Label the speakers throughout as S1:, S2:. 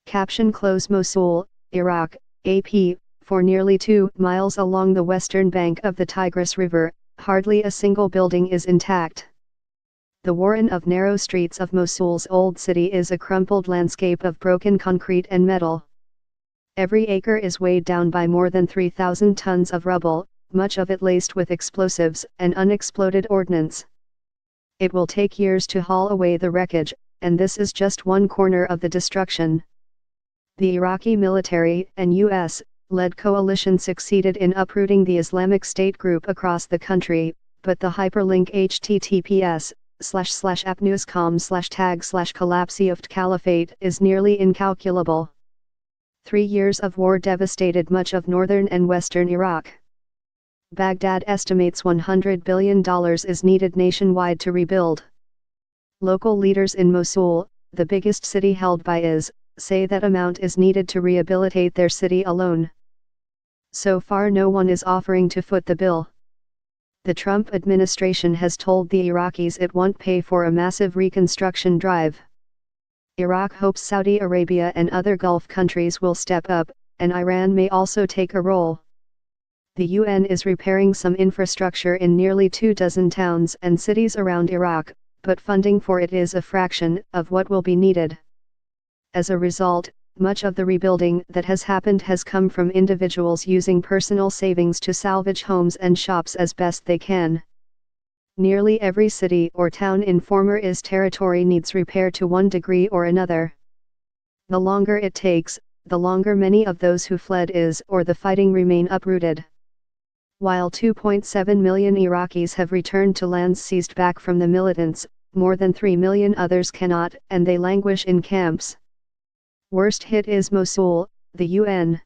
S1: Caption Close Mosul, Iraq, AP, for nearly 2 miles along the western bank of the Tigris River, hardly a single building is intact. The warren of narrow streets of Mosul's old city is a crumpled landscape of broken concrete and metal. Every acre is weighed down by more than 3,000 tons of rubble, much of it laced with explosives and unexploded ordnance. It will take years to haul away the wreckage, and this is just one corner of the destruction. The Iraqi military and U.S.-led coalition succeeded in uprooting the Islamic State group across the country, but the hyperlink https://appnews.com/tag/collapse of caliphate is nearly incalculable. 3 years of war devastated much of northern and western Iraq. Baghdad estimates $100 billion is needed nationwide to rebuild. Local leaders in Mosul, the biggest city held by IS, say that amount is needed to rehabilitate their city alone. So far no one is offering to foot the bill. The Trump administration has told the Iraqis it won't pay for a massive reconstruction drive. Iraq hopes Saudi Arabia and other Gulf countries will step up, and Iran may also take a role. The UN is repairing some infrastructure in nearly 24 towns and cities around Iraq, but funding for it is a fraction of what will be needed. As a result, much of the rebuilding that has happened has come from individuals using personal savings to salvage homes and shops as best they can. Nearly every city or town in former IS territory needs repair to one degree or another. The longer it takes, the longer many of those who fled IS or the fighting remain uprooted. While 2.7 million Iraqis have returned to lands seized back from the militants, more than 3 million others cannot, and they languish in camps. Worst hit is Mosul. The UN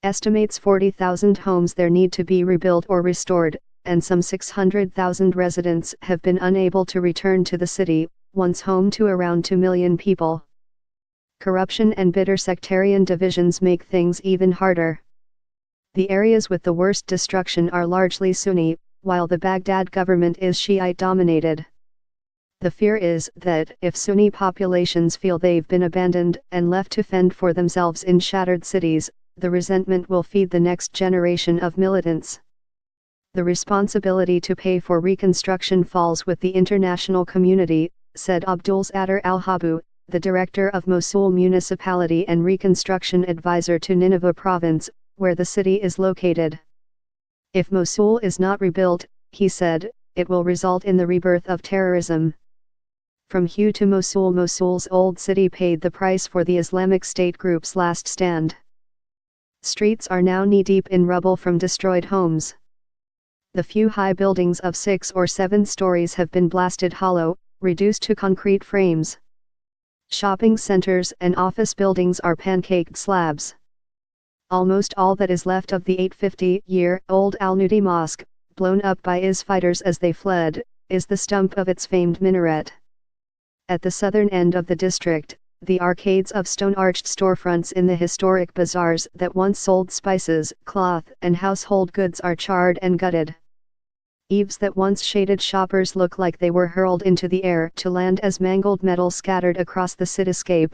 S1: estimates 40,000 homes there need to be rebuilt or restored, and some 600,000 residents have been unable to return to the city, once home to around 2 million people. Corruption and bitter sectarian divisions make things even harder. The areas with the worst destruction are largely Sunni, while the Baghdad government is Shiite-dominated. The fear is that if Sunni populations feel they've been abandoned and left to fend for themselves in shattered cities, the resentment will feed the next generation of militants. The responsibility to pay for reconstruction falls with the international community, said Abdul Sattar al-Habu, the director of Mosul Municipality and Reconstruction Advisor to Nineveh Province, where the city is located. If Mosul is not rebuilt, he said, it will result in the rebirth of terrorism. From Hue to Mosul, Mosul's old city paid the price for the Islamic State group's last stand. Streets are now knee-deep in rubble from destroyed homes. The few high buildings of 6 or 7 stories have been blasted hollow, reduced to concrete frames. Shopping centers and office buildings are pancaked slabs. Almost all that is left of the 850-year-old Al-Nudi Mosque, blown up by IS fighters as they fled, is the stump of its famed minaret. At the southern end of the district, the arcades of stone-arched storefronts in the historic bazaars that once sold spices, cloth, and household goods are charred and gutted. Eaves that once shaded shoppers look like they were hurled into the air to land as mangled metal scattered across the cityscape.